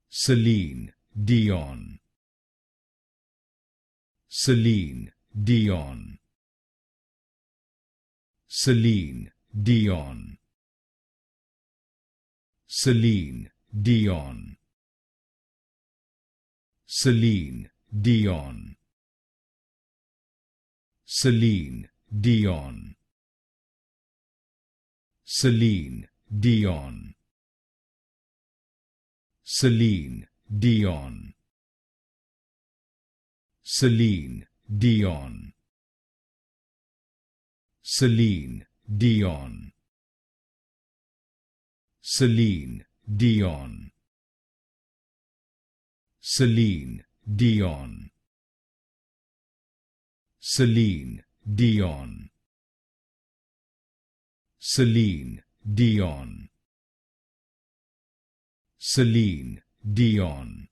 Celine Dion. Celine Dion. Celine Dion. Celine Dion. Celine Dion. Celine Dion. Celine Dion. Celine Dion. Celine Dion. Celine Dion. Celine Dion. Celine Dion. Celine Dion. Celine Dion. Celine Dion.